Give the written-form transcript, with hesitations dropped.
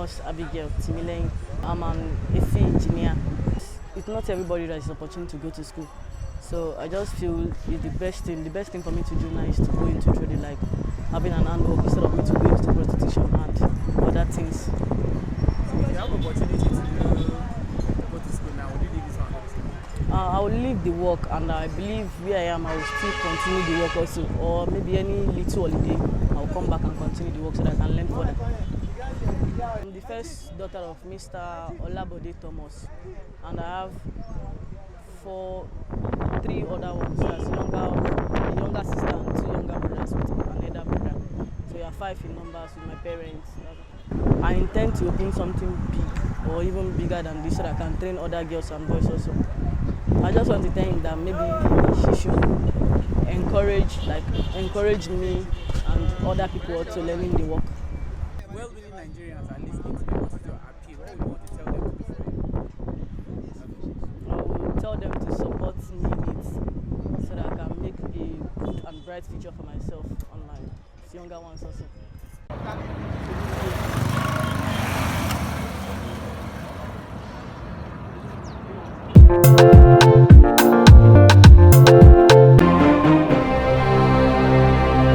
just Abigirl Timilein. I'm an AC engineer. It's not everybody that is opportunity to go to school. So I just feel it's the best thing for me to do now is to go into trading, like having an handwork instead of me to go into prostitution and other things. So if you have opportunity to go to school now, would you leave this one? I will leave the work, and I believe where I am, I will still continue the work also, or maybe any little holiday, I will come back and continue the work so that I can learn further. I'm the first daughter of Mr. Olabode Thomas, and I have three other ones. That's a younger sister and two younger brothers with an elder brother. So we are 5 in numbers with my parents. I intend to open something big or even bigger than this so that I can train other girls and boys also. I just want to tell him that maybe she should encourage me and other people also learning the work. Well-meaning Nigerians are listening to you. What is your appeal? What would you want to tell them to do for you? I will tell them to support me in it so that I can make a good and bright future for myself and my younger ones also.